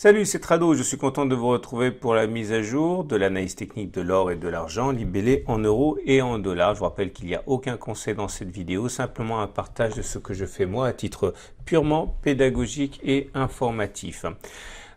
Salut, c'est Trado, je suis content de vous retrouver pour la mise à jour de l'analyse technique de l'or et de l'argent libellés en euros et en dollars. Je vous rappelle qu'il n'y a aucun conseil dans cette vidéo, simplement un partage de ce que je fais moi à titre purement pédagogique et informatif.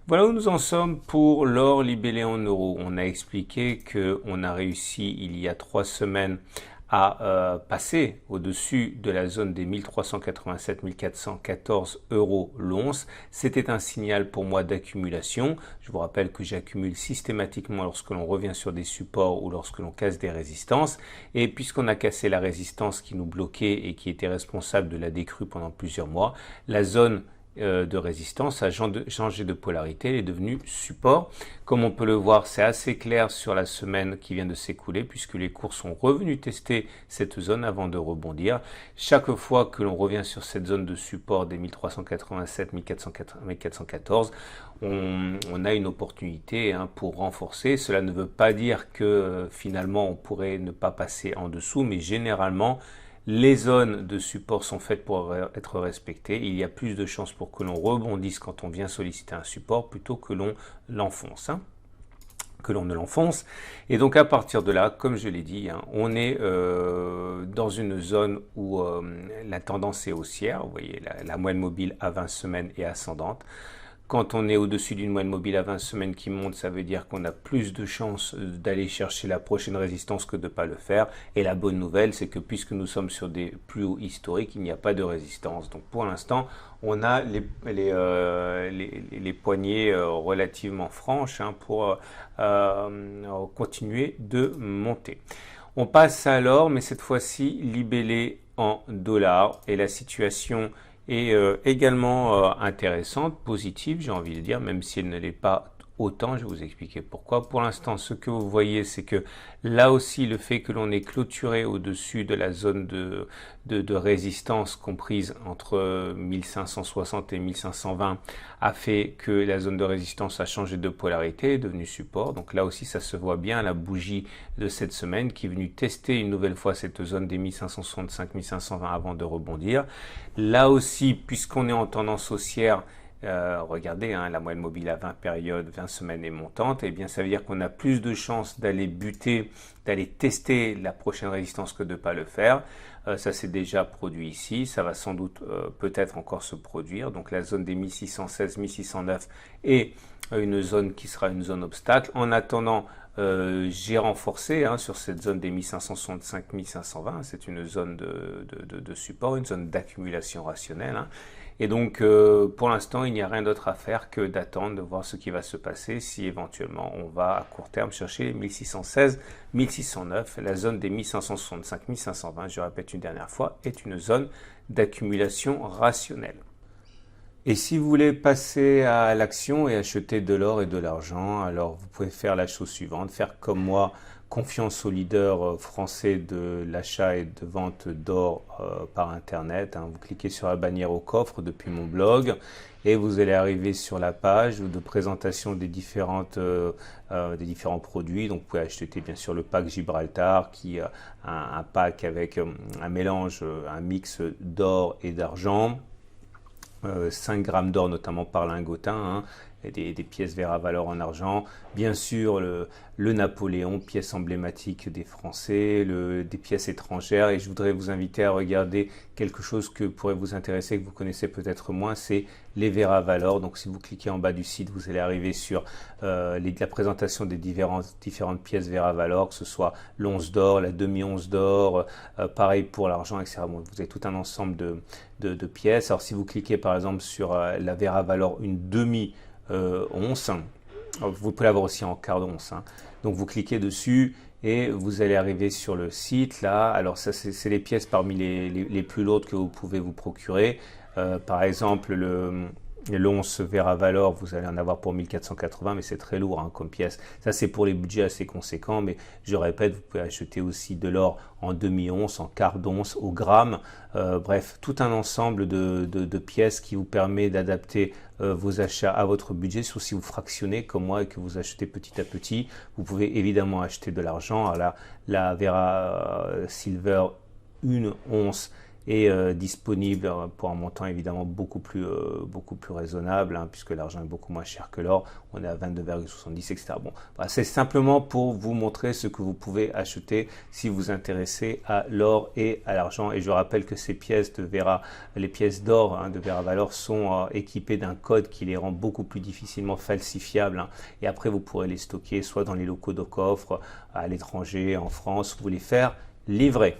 Voilà où nous en sommes pour l'or libellé en euros. On a expliqué qu'on a réussi il y a 3 semaines à passer au-dessus de la zone des 1387-1414 euros l'once. C'était un signal pour moi d'accumulation. Je vous rappelle que j'accumule systématiquement lorsque l'on revient sur des supports ou lorsque l'on casse des résistances. Et puisqu'on a cassé la résistance qui nous bloquait et qui était responsable de la décrue pendant plusieurs mois, la zone de résistance a changé de polarité, elle est devenue support. Comme on peut le voir, c'est assez clair sur la semaine qui vient de s'écouler puisque les cours sont revenus tester cette zone avant de rebondir. Chaque fois que l'on revient sur cette zone de support des 1387-1414, on a une opportunité pour renforcer. Cela ne veut pas dire que finalement on pourrait ne pas passer en dessous, mais généralement les zones de support sont faites pour être respectées. Il y a plus de chances pour que l'on rebondisse quand on vient solliciter un support plutôt que l'on l'enfonce. Que l'on ne l'enfonce. Et donc à partir de là, comme je l'ai dit, on est dans une zone où la tendance est haussière. Vous voyez, la moyenne mobile à 20 semaines est ascendante. Quand on est au-dessus d'une moyenne mobile à 20 semaines qui monte, ça veut dire qu'on a plus de chances d'aller chercher la prochaine résistance que de ne pas le faire. Et la bonne nouvelle, c'est que puisque nous sommes sur des plus hauts historiques, il n'y a pas de résistance. Donc pour l'instant, on a les poignées relativement franches pour continuer de monter. On passe à l'or, mais cette fois-ci libellé en dollars. Et la situation est également intéressante, positive, j'ai envie de dire, même si elle ne l'est pas autant. Je vais vous expliquer pourquoi. Pour l'instant, ce que vous voyez, c'est que là aussi, le fait que l'on ait clôturé au-dessus de la zone de résistance comprise entre 1560 et 1520 a fait que la zone de résistance a changé de polarité, est devenue support. Donc là aussi, ça se voit bien, la bougie de cette semaine qui est venue tester une nouvelle fois cette zone des 1565-1520 avant de rebondir. Là aussi, puisqu'on est en tendance haussière, regardez, la moyenne mobile à 20 périodes, 20 semaines est montante, et bien ça veut dire qu'on a plus de chances d'aller buter, d'aller tester la prochaine résistance que de ne pas le faire. Ça s'est déjà produit ici, ça va sans doute peut-être encore se produire. Donc la zone des 1616, 1609 est une zone qui sera une zone obstacle. En attendant, j'ai renforcé sur cette zone des 1565, 1520. C'est une zone de support, une zone d'accumulation rationnelle. Et donc, pour l'instant, il n'y a rien d'autre à faire que d'attendre, de voir ce qui va se passer si éventuellement on va à court terme chercher les 1616, 1609. La zone des 1565, 1520, je répète une dernière fois, est une zone d'accumulation rationnelle. Et si vous voulez passer à l'action et acheter de l'or et de l'argent, alors vous pouvez faire la chose suivante, faire comme moi, confiance au leader français de l'achat et de vente d'or par Internet. Vous cliquez sur la bannière au coffre depuis mon blog et vous allez arriver sur la page de présentation des différents produits. Donc vous pouvez acheter bien sûr le pack Gibraltar qui a un pack avec un mélange, un mix d'or et d'argent. 5 grammes d'or notamment par lingotin, et des pièces verres à valeur en argent, bien sûr le Napoléon, pièce emblématique des Français, des pièces étrangères. Et je voudrais vous inviter à regarder quelque chose que pourrait vous intéresser, que vous connaissez peut-être moins, c'est les verres à valeur. Donc si vous cliquez en bas du site, vous allez arriver sur la présentation des différentes pièces verres à valeur, que ce soit l'once d'or, la demi-once d'or, pareil pour l'argent, etc. Bon, vous avez tout un ensemble de pièces. Alors si vous cliquez par exemple sur la verre à valeur une demi-once, vous pouvez l'avoir aussi en quart d'once. Donc vous cliquez dessus et vous allez arriver sur le site là. Alors ça c'est les pièces parmi les plus lourdes que vous pouvez vous procurer. Par exemple l'once verre à valeur, vous allez en avoir pour 1480, mais c'est très lourd comme pièce. Ça, c'est pour les budgets assez conséquents, mais je répète, vous pouvez acheter aussi de l'or en demi-once, en quart d'once, au gramme. Bref, tout un ensemble de pièces qui vous permet d'adapter vos achats à votre budget, sauf si vous fractionnez comme moi et que vous achetez petit à petit. Vous pouvez évidemment acheter de l'argent. Alors là, la Vera Silver, une once, est disponible pour un montant évidemment beaucoup plus raisonnable, hein, puisque l'argent est beaucoup moins cher que l'or. On est à 22,70, etc. Bon, voilà, c'est simplement pour vous montrer ce que vous pouvez acheter si vous vous intéressez à l'or et à l'argent. Et je rappelle que ces pièces de Vera, les pièces d'or, hein, de Vera Valor sont équipées d'un code qui les rend beaucoup plus difficilement falsifiables, hein. Et après, vous pourrez les stocker soit dans les locaux de coffre, à l'étranger, en France, vous les faire livrer.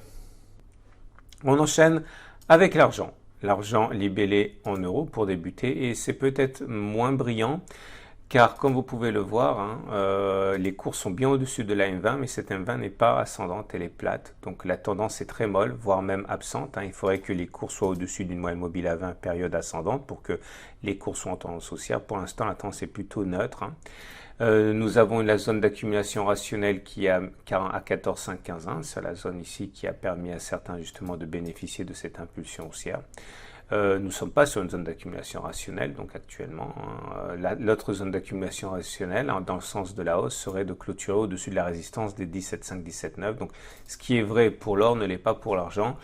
On enchaîne avec l'argent. L'argent libellé en euros pour débuter, et c'est peut-être moins brillant car comme vous pouvez le voir, hein, les cours sont bien au-dessus de la M20, mais cette M20 n'est pas ascendante, elle est plate. Donc la tendance est très molle, voire même absente, hein. Il faudrait que les cours soient au-dessus d'une moyenne mobile à 20 période ascendante pour que les cours soient en tendance haussière. Pour l'instant, la tendance est plutôt neutre, hein. Nous avons la zone d'accumulation rationnelle qui est à 14,515, c'est la zone ici qui a permis à certains justement de bénéficier de cette impulsion haussière. Nous ne sommes pas sur une zone d'accumulation rationnelle, donc actuellement, hein. L'autre zone d'accumulation rationnelle, hein, dans le sens de la hausse, serait de clôturer au-dessus de la résistance des 17,5, 17,9. Donc, ce qui est vrai pour l'or ne l'est pas pour l'argent.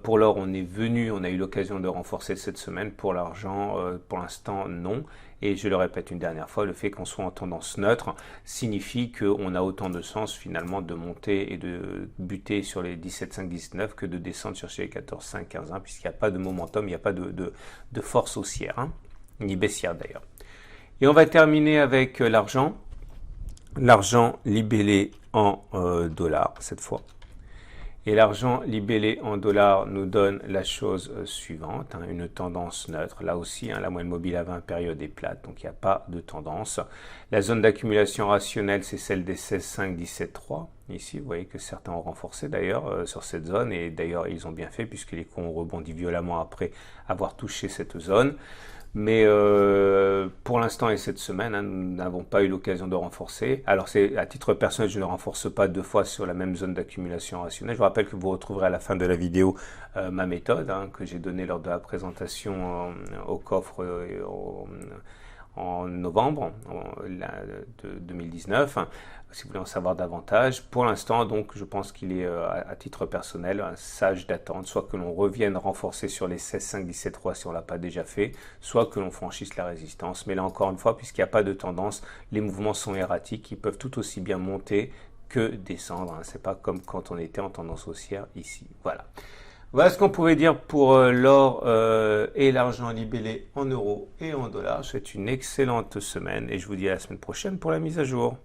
Pour l'or, on a eu l'occasion de renforcer cette semaine. Pour l'argent, pour l'instant, non. Et je le répète une dernière fois, le fait qu'on soit en tendance neutre signifie qu'on a autant de sens finalement de monter et de buter sur les 17,5, 19 que de descendre chercher les 14,5, 15, hein, puisqu'il n'y a pas de momentum, il n'y a pas de force haussière, hein, ni baissière d'ailleurs. Et on va terminer avec l'argent. L'argent libellé en dollars cette fois. Et l'argent libellé en dollars nous donne la chose suivante, hein, une tendance neutre. Là aussi, hein, la moyenne mobile à 20 périodes est plate, donc il n'y a pas de tendance. La zone d'accumulation rationnelle, c'est celle des 16,5, 17,3. Ici, vous voyez que certains ont renforcé d'ailleurs sur cette zone, et d'ailleurs ils ont bien fait puisque les cours ont rebondi violemment après avoir touché cette zone. Mais pour l'instant et cette semaine, hein, nous n'avons pas eu l'occasion de renforcer. Alors c'est à titre personnel, je ne renforce pas deux fois sur la même zone d'accumulation rationnelle. Je vous rappelle que vous retrouverez à la fin de la vidéo ma méthode, hein, que j'ai donnée lors de la présentation au coffre en novembre de 2019, hein, si vous voulez en savoir davantage. Pour l'instant, donc, je pense qu'il est, à titre personnel, sage d'attendre, soit que l'on revienne renforcer sur les 16,5, 17,3 si on ne l'a pas déjà fait, soit que l'on franchisse la résistance. Mais là, encore une fois, puisqu'il n'y a pas de tendance, les mouvements sont erratiques, ils peuvent tout aussi bien monter que descendre, hein. C'est pas comme quand on était en tendance haussière ici. Voilà. Voilà ce qu'on pouvait dire pour l'or et l'argent libellé en euros et en dollars. Je vous souhaite une excellente semaine et je vous dis à la semaine prochaine pour la mise à jour.